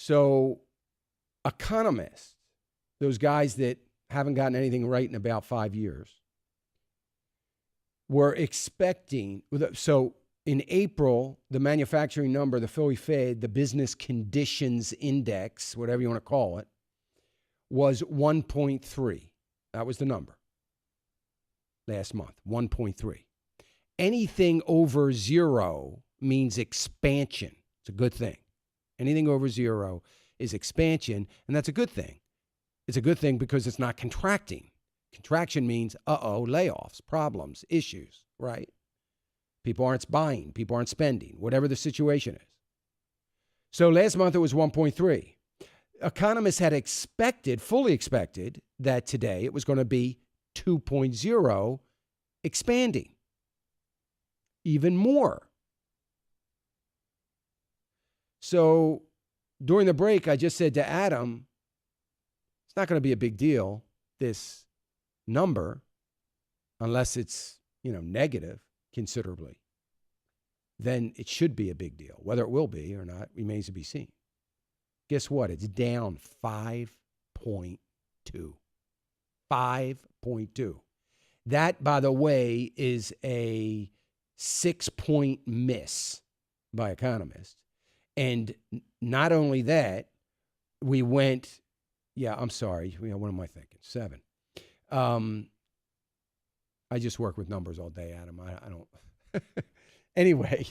So economists, those guys that haven't gotten anything right in about 5 years, were expecting, so in April, the manufacturing number, the Philly Fed, the business conditions index, whatever you want to call it, was 1.3. That was the number last month, 1.3. Anything over zero means expansion. It's a good thing. Anything over zero is expansion, and that's a good thing. It's a good thing because it's not contracting. Contraction means, layoffs, problems, issues, right? People aren't buying, people aren't spending, whatever the situation is. So last month it was 1.3. Economists had fully expected, that today it was going to be 2.0, expanding even more. So during the break, I just said to Adam, it's not going to be a big deal, this number, unless it's, negative considerably. Then it should be a big deal. Whether it will be or not remains to be seen. Guess what? It's down 5.2. 5.2. That, by the way, is a 6-point miss by economists. And not only that, we went, I'm sorry. What am I thinking? 7. I just work with numbers all day, Adam. I don't. Anyway,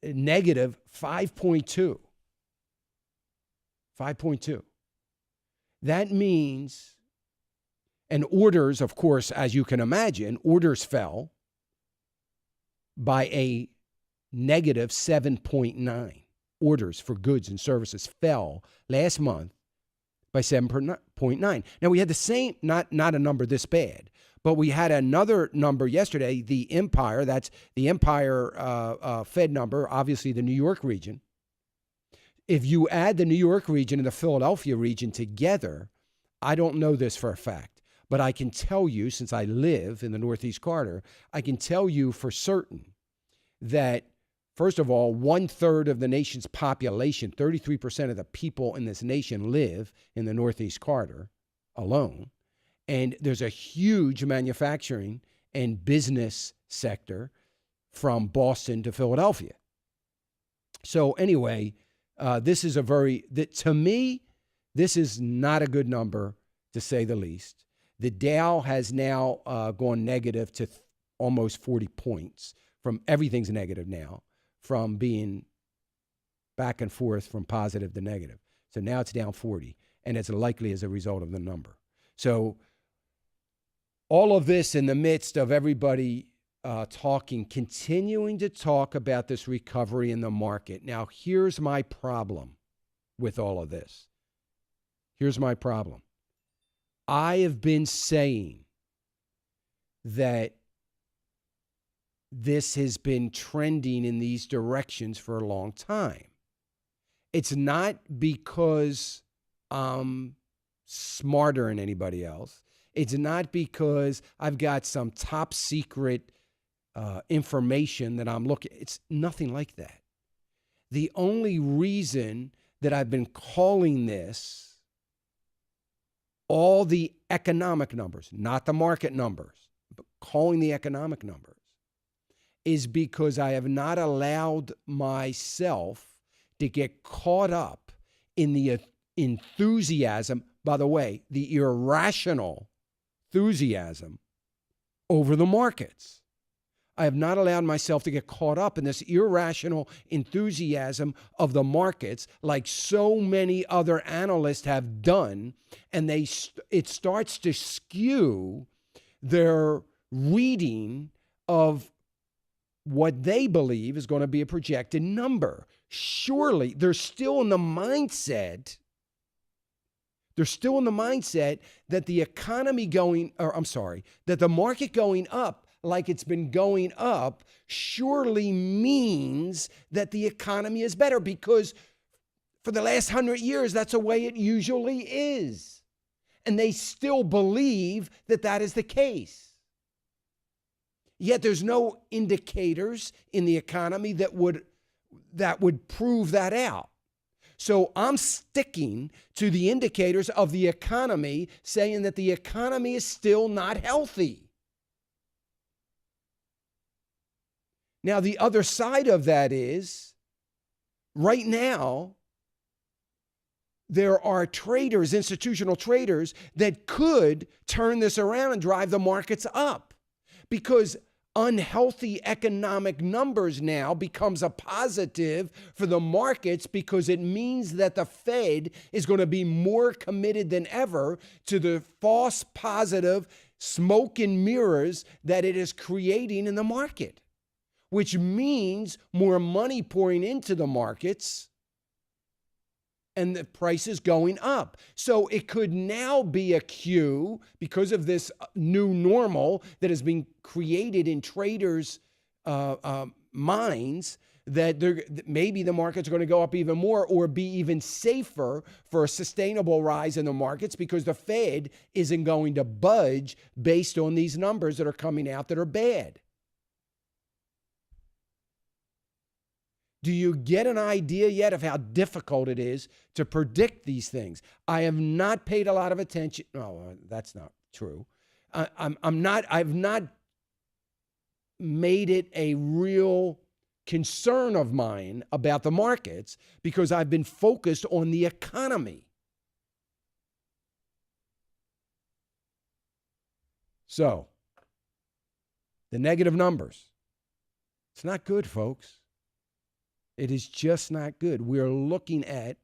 negative 5.2. 5.2. That means, and orders, of course, as you can imagine, orders fell by a negative 7.9. Orders for goods and services fell last month by 7.9. Now, we had the same, not a number this bad, but we had another number yesterday, the Empire, that's the Empire Fed number, obviously the New York region. If you add the New York region and the Philadelphia region together, I don't know this for a fact, but I can tell you, since I live in the Northeast Corridor, I can tell you for certain that, first of all, 1/3 of the nation's population, 33% of the people in this nation live in the Northeast Corridor alone. And there's a huge manufacturing and business sector from Boston to Philadelphia. So anyway, this is to me, this is not a good number, to say the least. The Dow has now gone negative to almost 40 points. Everything's negative now, from being back and forth from positive to negative. So now it's down 40, and it's likely as a result of the number. So all of this in the midst of everybody continuing to talk about this recovery in the market. Now, here's my problem with all of this. Here's my problem. I have been saying that this has been trending in these directions for a long time. It's not because I'm smarter than anybody else. It's not because I've got some top secret information that I'm looking. It's nothing like that. The only reason that I've been calling this all the economic numbers, not the market numbers, but calling the economic numbers, is because I have not allowed myself to get caught up in the enthusiasm, by the way, the irrational enthusiasm over the markets. I have not allowed myself to get caught up in this irrational enthusiasm of the markets like so many other analysts have done, and it starts to skew their reading of what they believe is going to be a projected number. Surely they're still in the mindset that the economy that the market going up like it's been going up surely means that the economy is better, because for the last 100 years, that's the way it usually is. And they still believe that that is the case. Yet there's no indicators in the economy that would prove that out. So I'm sticking to the indicators of the economy, saying that the economy is still not healthy. Now, the other side of that is, right now, there are traders, institutional traders, that could turn this around and drive the markets up, because unhealthy economic numbers now becomes a positive for the markets, because it means that the Fed is going to be more committed than ever to the false positive smoke and mirrors that it is creating in the market, which means more money pouring into the markets and the prices going up. So it could now be a cue, because of this new normal that has been created in traders' minds, that maybe the market's going to go up even more, or be even safer for a sustainable rise in the markets, because the Fed isn't going to budge based on these numbers that are coming out that are bad. Do you get an idea yet of how difficult it is to predict these things? I have not paid a lot of attention. No, that's not true. I've not made it a real concern of mine about the markets, because I've been focused on the economy. So, the negative numbers. It's not good, folks. It is just not good. We're looking at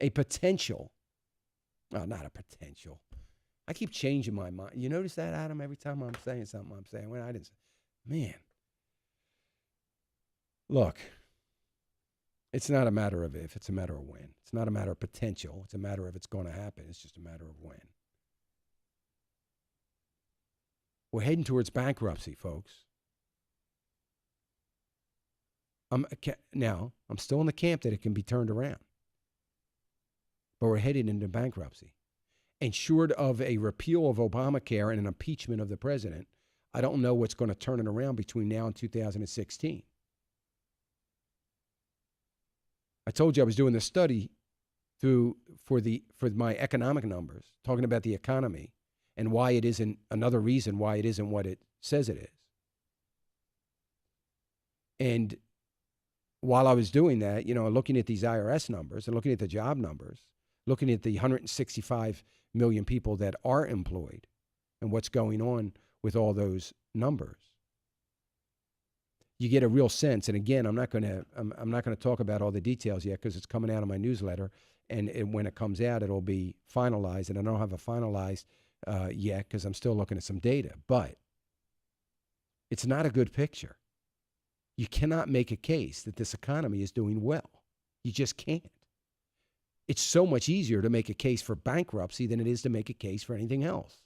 a potential. Oh, not a potential. I keep changing my mind. You notice that, Adam? Every time I'm saying something, I'm saying, well, I didn't say. Man. Look, it's not a matter of if, it's a matter of when. It's not a matter of potential. It's a matter of it's going to happen. It's just a matter of when. We're heading towards bankruptcy, folks. Now, I'm still in the camp that it can be turned around. But we're headed into bankruptcy. And short of a repeal of Obamacare and an impeachment of the president, I don't know what's going to turn it around between now and 2016. I told you I was doing this study for my economic numbers, talking about the economy and why it isn't, another reason why it isn't what it says it is. And while I was doing that, looking at these IRS numbers and looking at the job numbers, looking at the 165 million people that are employed and what's going on with all those numbers, you get a real sense. And again, I'm not going to talk about all the details yet, because it's coming out of my newsletter, and when it comes out, it'll be finalized. And I don't have it finalized yet, because I'm still looking at some data. But it's not a good picture. You cannot make a case that this economy is doing well. You just can't. It's so much easier to make a case for bankruptcy than it is to make a case for anything else.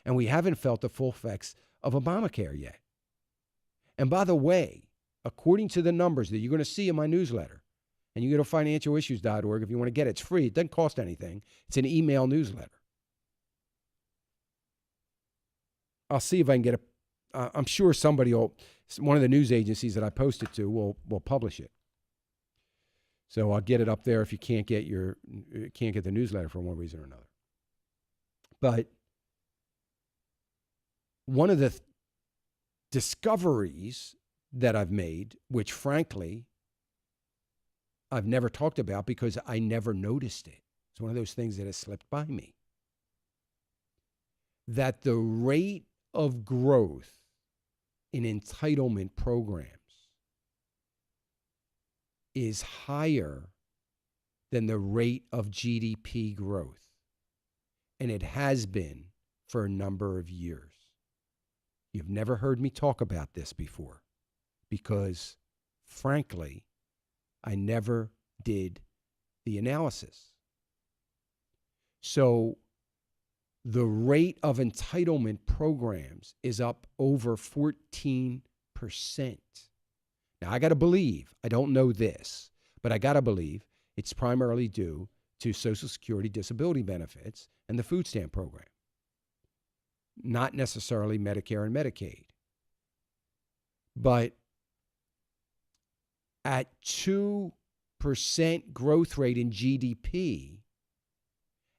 And we haven't felt the full effects of Obamacare yet. And by the way, according to the numbers that you're going to see in my newsletter, and you go to financialissues.org if you want to get it. It's free. It doesn't cost anything. It's an email newsletter. I'll see if I can get I'm sure one of the news agencies that I posted to will publish it. So I'll get it up there if you can't get the newsletter for one reason or another. But one of the discoveries that I've made, which frankly I've never talked about because I never noticed it. It's one of those things that has slipped by me. That the rate of growth in entitlement programs is higher than the rate of GDP growth. And it has been for a number of years. You've never heard me talk about this before because, frankly, I never did the analysis. So the rate of entitlement programs is up over 14%. Now, I got to believe, I don't know this, but I got to believe it's primarily due to Social Security disability benefits and the food stamp program, not necessarily Medicare and Medicaid. But at 2% 2% growth rate in GDP,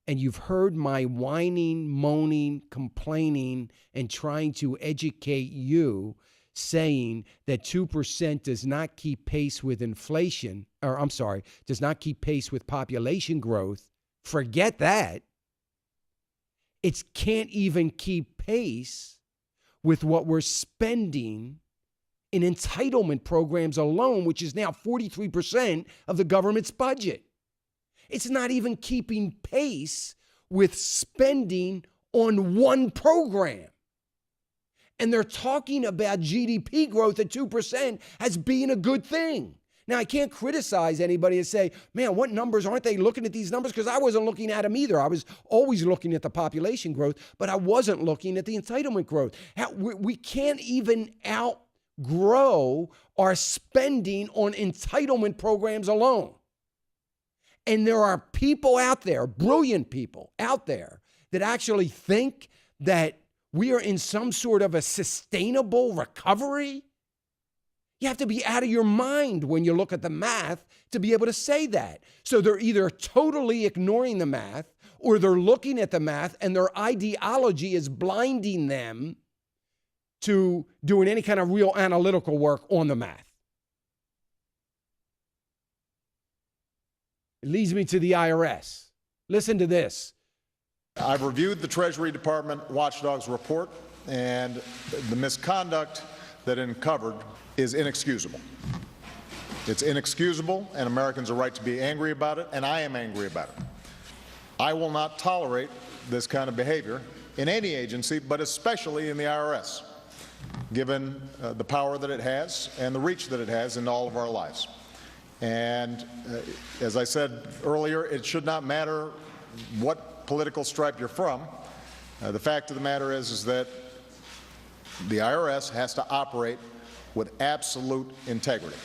and you've heard my whining, moaning, complaining, and trying to educate you, saying that 2% does not keep pace with inflation, or I'm sorry, does not keep pace with population growth, forget that. It can't even keep pace with what we're spending in entitlement programs alone, which is now 43% of the government's budget. It's not even keeping pace with spending on one program. And they're talking about GDP growth at 2% as being a good thing. Now, I can't criticize anybody and say, man, what numbers, aren't they looking at these numbers? Because I wasn't looking at them either. I was always looking at the population growth, but I wasn't looking at the entitlement growth. We can't even outgrow our spending on entitlement programs alone. And there are people out there, brilliant people out there, that actually think that we are in some sort of a sustainable recovery. You have to be out of your mind when you look at the math to be able to say that. So they're either totally ignoring the math, or they're looking at the math and their ideology is blinding them to doing any kind of real analytical work on the math. It leads me to the IRS. Listen to this. I've reviewed the Treasury Department watchdog's report, and the misconduct that it uncovered is inexcusable. It's inexcusable, and Americans are right to be angry about it, and I am angry about it. I will not tolerate this kind of behavior in any agency, but especially in the IRS, given the power that it has and the reach that it has into all of our lives. And as I said earlier, it should not matter what political stripe you're from. The fact of the matter is that the IRS has to operate with absolute integrity.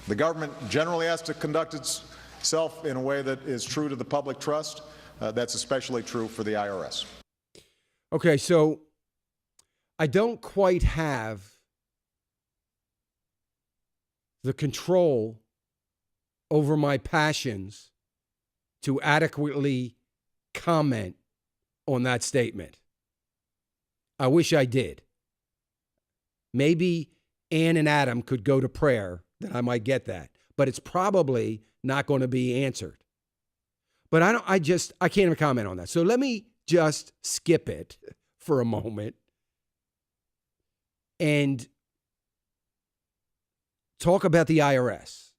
The government generally has to conduct itself in a way that is true to the public trust. That's especially true for the IRS. Okay, so I don't quite have the control over my passions to adequately comment on that statement. I wish I did. Maybe Ann and Adam could go to prayer, that I might get that. But it's probably not going to be answered. But I can't even comment on that. So let me just skip it for a moment and talk about the IRS.